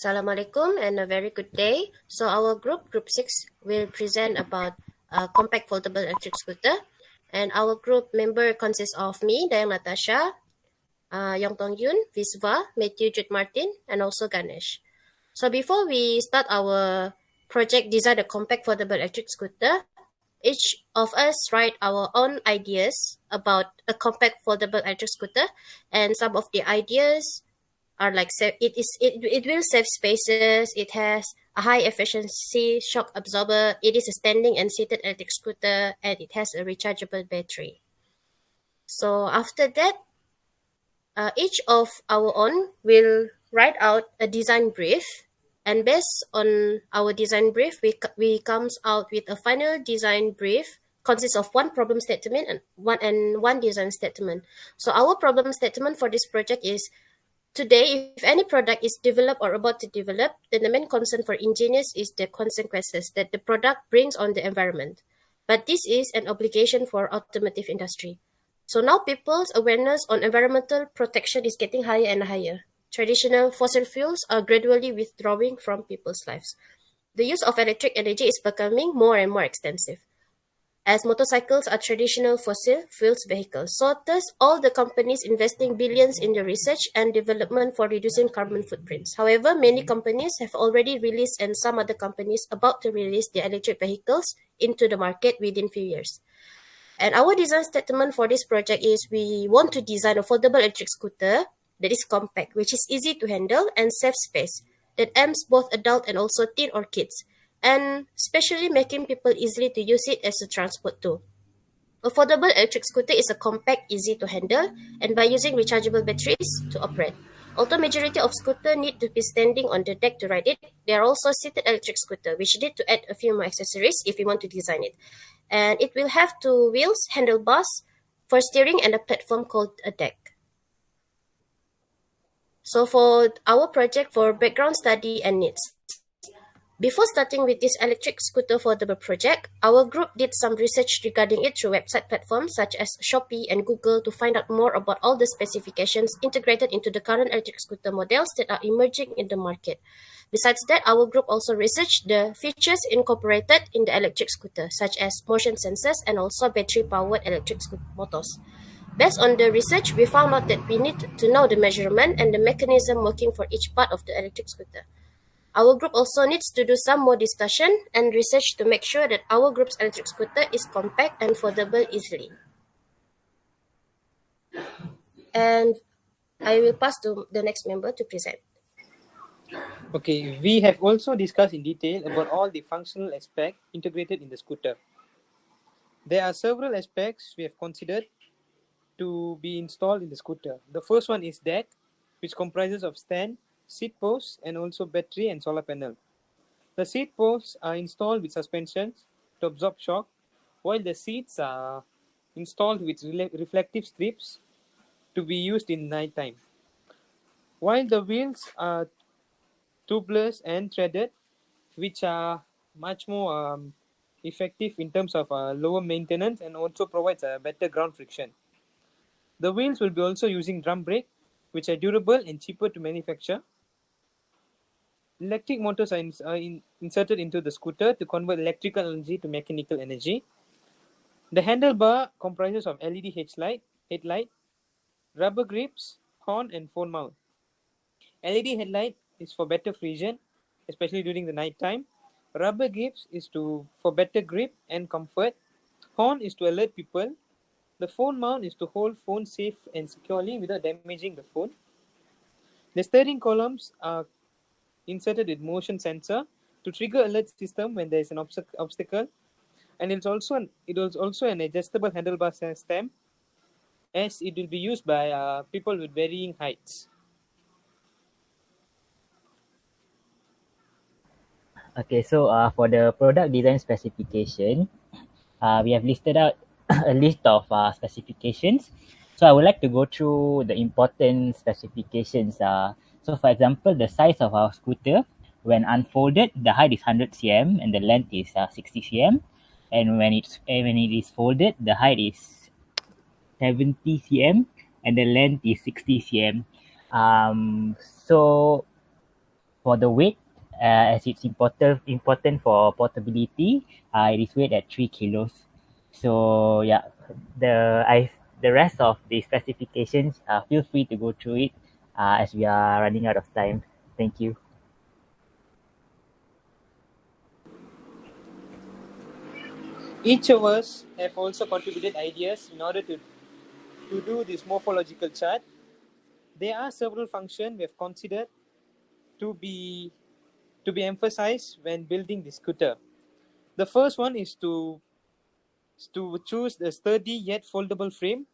Assalamualaikum and a very good day. So our group 6, will present about a compact foldable electric scooter. And our group member consists of me, Dayang Natasha, Yong Tong Yun, Visva, Matthew Jude Martin, and also Ganesh. So before we start our project design a compact foldable electric scooter, each of us write our own ideas about a compact foldable electric scooter, and some of the ideas are like it will save spaces. It has a high efficiency shock absorber. It is a standing and seated electric scooter, and it has a rechargeable battery. So after that, each of our own will write out a design brief, and based on our design brief, we comes out with a final design brief consists of one problem statement and one design statement. So our problem statement for this project is: today, if any product is developed or about to develop, then the main concern for engineers is the consequences that the product brings on the environment. But this is an obligation for automotive industry. So now people's awareness on environmental protection is getting higher and higher. Traditional fossil fuels are gradually withdrawing from people's lives. The use of electric energy is becoming more and more extensive, as motorcycles are traditional fossil fuels vehicles. So thus, all the companies investing billions in the research and development for reducing carbon footprints. However, many companies have already released and some other companies about to release their electric vehicles into the market within few years. And our design statement for this project is we want to design a foldable electric scooter that is compact, which is easy to handle and save space, that aims both adult and also teen or kids, and especially making people easily to use it as a transport tool. Affordable electric scooter is a compact, easy to handle, and by using rechargeable batteries to operate. Although majority of scooter need to be standing on the deck to ride it, there are also seated electric scooter which need to add a few more accessories if you want to design it. And it will have 2 wheels, handlebars for steering, and a platform called a deck. So for our project, for background study and needs, before starting with this electric scooter foldable project, our group did some research regarding it through website platforms such as Shopee and Google to find out more about all the specifications integrated into the current electric scooter models that are emerging in the market. Besides that, our group also researched the features incorporated in the electric scooter, such as motion sensors and also battery-powered electric motors. Based on the research, we found out that we need to know the measurement and the mechanism working for each part of the electric scooter. Our group also needs to do some more discussion and research to make sure that our group's electric scooter is compact and foldable easily. And I will pass to the next member to present. Okay, we have also discussed in detail about all the functional aspects integrated in the scooter. There are several aspects we have considered to be installed in the scooter. The first one is deck, which comprises of stand, seat posts, and also battery and solar panel. The seat posts are installed with suspensions to absorb shock, while the seats are installed with reflective strips to be used in night time. While the wheels are tubeless and threaded, which are much more effective in terms of lower maintenance and also provides a better ground friction. The wheels will be also using drum brake, which are durable and cheaper to manufacture. Electric motors are inserted into the scooter to convert electrical energy to mechanical energy. The handlebar comprises of LED headlight, rubber grips, horn, and phone mount. LED headlight is for better vision, especially during the night time. Rubber grips is for better grip and comfort. Horn is to alert people. The phone mount is to hold phone safe and securely without damaging the phone. The steering columns are inserted with motion sensor to trigger alert system when there is an obstacle, and it was also an adjustable handlebar stem, as it will be used by people with varying heights. Okay, so for the product design specification, we have listed out a list of specifications. So I would like to go through the important specifications. So for example, the size of our scooter, when unfolded, the height is 100 cm and the length is 60 cm. And when it is folded, the height is 70 cm and the length is 60 cm. So For the weight, as it's important for portability, it is weighed at 3 kilos. So yeah, the rest of the specifications, feel free to go through it as we are running out of time. Thank you. Each of us have also contributed ideas in order to do this morphological chart. There are several functions we have considered to be emphasized when building the scooter. The first one is to choose the sturdy yet foldable frame.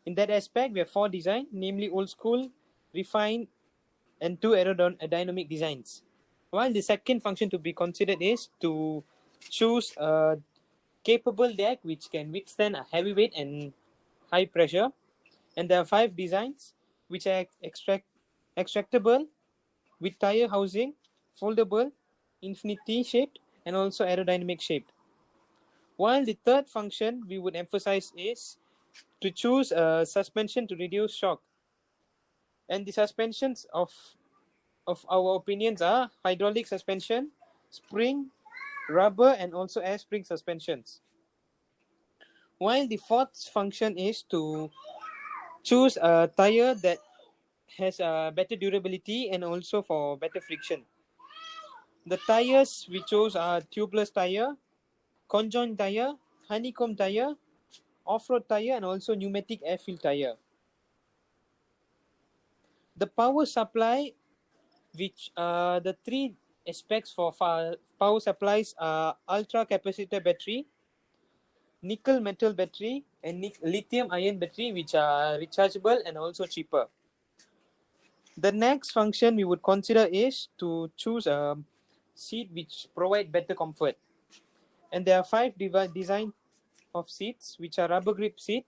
In that aspect, we have 4 designs, namely old school, refined, and 2 aerodynamic designs. While the second function to be considered is to choose a capable deck which can withstand a heavy weight and high pressure. And there are 5 designs which are extractable with tire housing, foldable, infinity shaped, and also aerodynamic shaped. While the third function we would emphasize is to choose a suspension to reduce shock. And the suspensions of our opinions are hydraulic suspension, spring, rubber, and also air spring suspensions. While the fourth function is to choose a tire that has a better durability and also for better friction. The tires we chose are tubeless tire, conjoint tire, honeycomb tire, off-road tire, and also pneumatic air-filled tire. The power supply, which the 3 aspects for power supplies are ultra capacitor battery, nickel metal battery, and lithium ion battery, which are rechargeable and also cheaper. The next function we would consider is to choose a seat which provide better comfort. And there are 5 design of seats, which are rubber grip seat,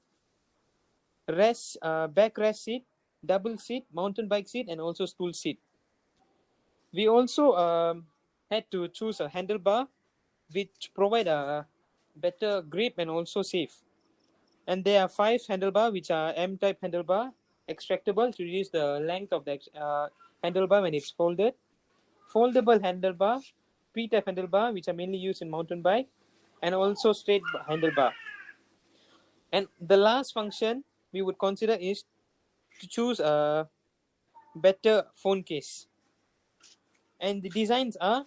backrest seat, double seat, mountain bike seat, and also stool seat. We also had to choose a handlebar which provide a better grip and also safe. And there are 5 handlebar which are M-type handlebar, extractable to reduce the length of the handlebar when it's folded, foldable handlebar, P-type handlebar which are mainly used in mountain bike, and also straight handlebar. And the last function we would consider is to choose a better phone case. And the designs are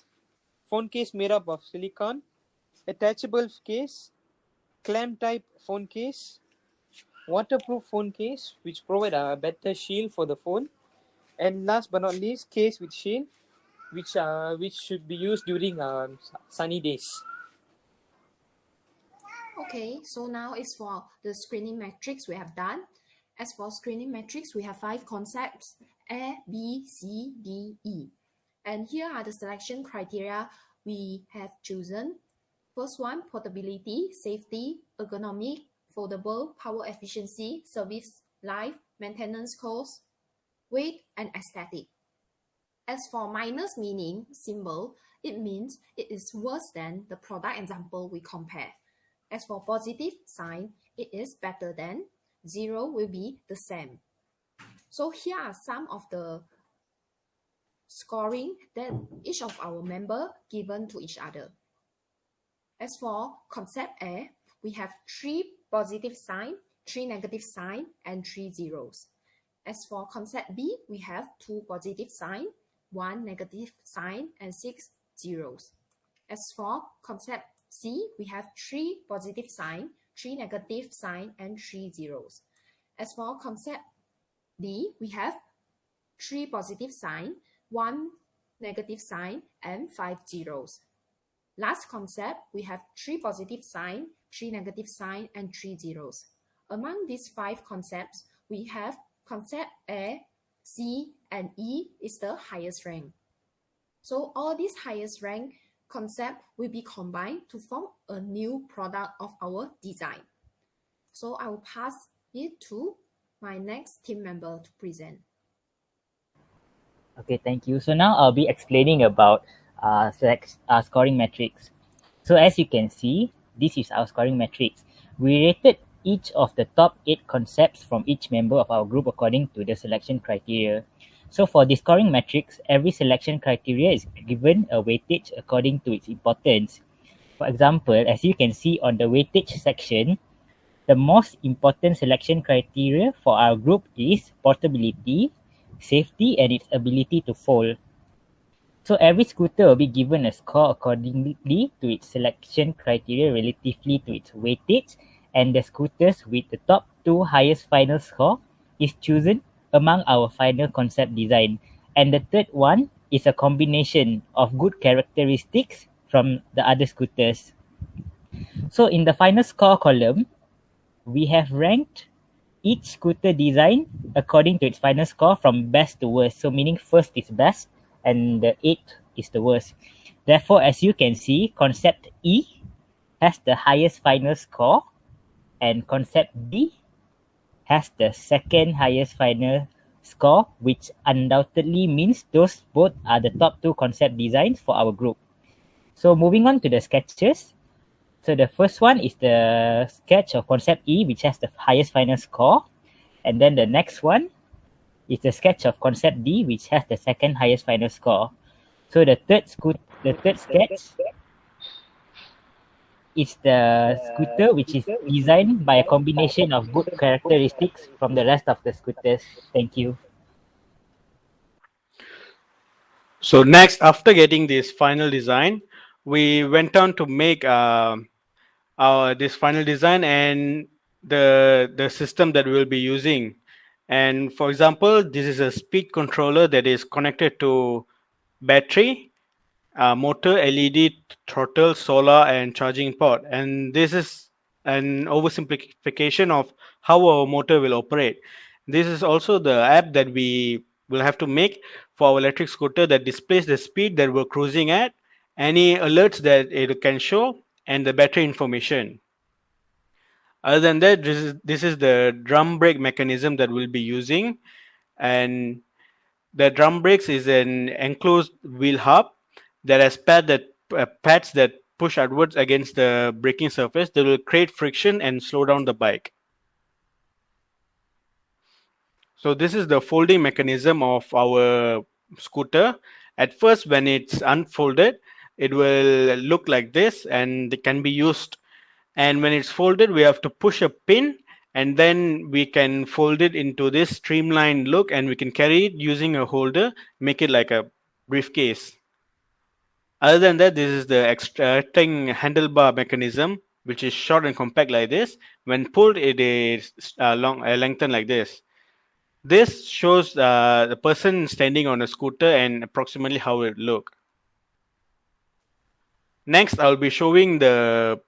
phone case made up of silicone, attachable case, clamp type phone case, waterproof phone case which provide a better shield for the phone, and last but not least, case with shield which should be used during sunny days. Okay, so now it's for the screening matrix we have done. As for screening matrix, we have 5 concepts, A, B, C, D, E. And here are the selection criteria we have chosen. First one, portability, safety, ergonomic, foldable, power efficiency, service life, maintenance cost, weight, and aesthetic. As for minus meaning symbol, it means it is worse than the product example we compare. As for positive sign, it is better than. 0 will be the same. So here are some of the scoring that each of our member given to each other. As for concept A, we have 3 positive sign, 3 negative sign, and 3 zeros. As for concept B, we have 2 positive sign, 1 negative sign, and 6 zeros. As for concept C, we have 3 positive sign, 3 negative sign, and 3 zeros. As for concept D, we have 3 positive sign, 1 negative sign, and 5 zeros. Last concept, we have 3 positive sign, 3 negative sign, and 3 zeros. Among these 5 concepts, we have concept A, C, and E is the highest rank. So all these highest rank concept will be combined to form a new product of our design. So I will pass it to my next team member to present. Okay, thank you. So now I'll be explaining about scoring metrics. So as you can see, this is our scoring matrix. We rated each of the top 8 concepts from each member of our group according to the selection criteria. So for the scoring matrix, every selection criteria is given a weightage according to its importance. For example, as you can see on the weightage section, the most important selection criteria for our group is portability, safety, and its ability to fold. So every scooter will be given a score accordingly to its selection criteria relatively to its weightage, and the scooters with the top two highest final score is chosen among our final concept design. And the third one is a combination of good characteristics from the other scooters. So in the final score column, we have ranked each scooter design according to its final score from best to worst. So meaning first is best and the eighth is the worst. Therefore, as you can see, concept E has the highest final score and concept B has the second highest final score, which undoubtedly means those both are the top two concept designs for our group. So moving on to the sketches. So the first one is the sketch of concept E, which has the highest final score. And then the next one is the sketch of concept D, which has the second highest final score. So the third sketch is the scooter, which is designed by a combination of good characteristics from the rest of the scooters. Thank you. So next, after getting this final design, we went on to make this final design and the system that we'll be using. And for example, this is a speed controller that is connected to battery, motor, LED, throttle, solar, and charging port. And this is an oversimplification of how our motor will operate. This is also the app that we will have to make for our electric scooter that displays the speed that we're cruising at, any alerts that it can show, and the battery information. Other than that, this is the drum brake mechanism that we'll be using. And the drum brakes is an enclosed wheel hub that has pads that push outwards against the braking surface that will create friction and slow down the bike. So this is the folding mechanism of our scooter. At first, when it's unfolded, it will look like this and it can be used. And when it's folded, we have to push a pin and then we can fold it into this streamlined look and we can carry it using a holder, make it like a briefcase. Other than that, this is the extracting handlebar mechanism, which is short and compact like this. When pulled, it is lengthened like this. This shows the person standing on a scooter and approximately how it look. Next, I'll be showing the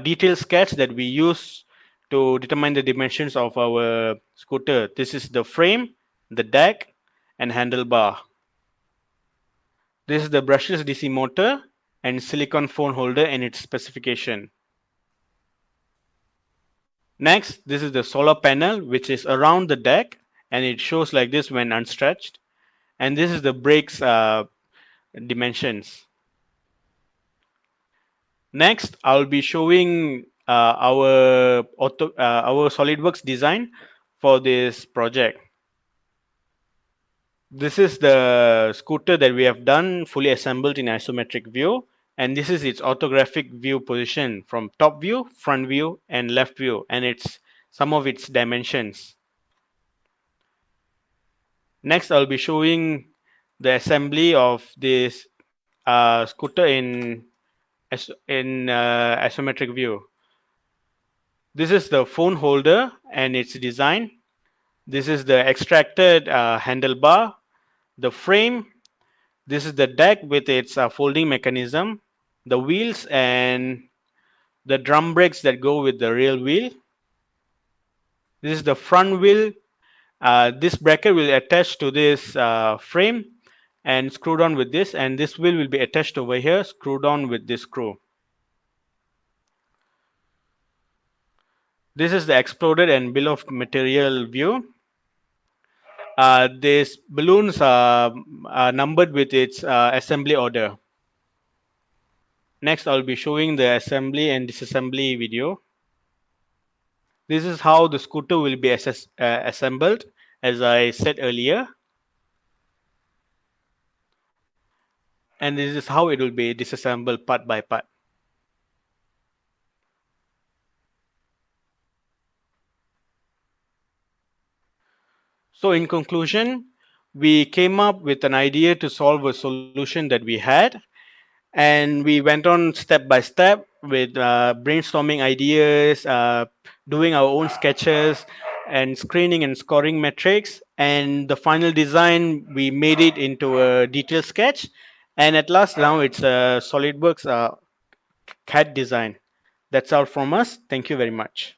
detailed sketch that we use to determine the dimensions of our scooter. This is the frame, the deck, and handlebar. This is the brushless DC motor and silicone phone holder and its specification. Next, this is the solar panel, which is around the deck, and it shows like this when unstretched. And this is the brakes dimensions. Next, I'll be showing our SolidWorks design for this project. This is the scooter that we have done fully assembled in isometric view, and this is its orthographic view position from top view, front view, and left view, and it's some of its dimensions. Next, I'll be showing the assembly of this scooter in isometric view. This is the phone holder and its design. This is the extracted handlebar, the frame. This is the deck with its folding mechanism, the wheels, and the drum brakes that go with the rear wheel. This is the front wheel. This bracket will attach to this frame and screwed on with this, and this wheel will be attached over here, screwed on with this screw. This is the exploded and bill of material view. These balloons are numbered with its assembly order. Next, I'll be showing the assembly and disassembly video. This is how the scooter will be assembled, as I said earlier. and this is how it will be disassembled part by part. So in conclusion, we came up with an idea to solve a solution that we had, and we went on step by step with brainstorming ideas, doing our own sketches, and screening and scoring metrics. And the final design, we made it into a detailed sketch, and at last now it's a SolidWorks CAD design. That's all from us. Thank you very much.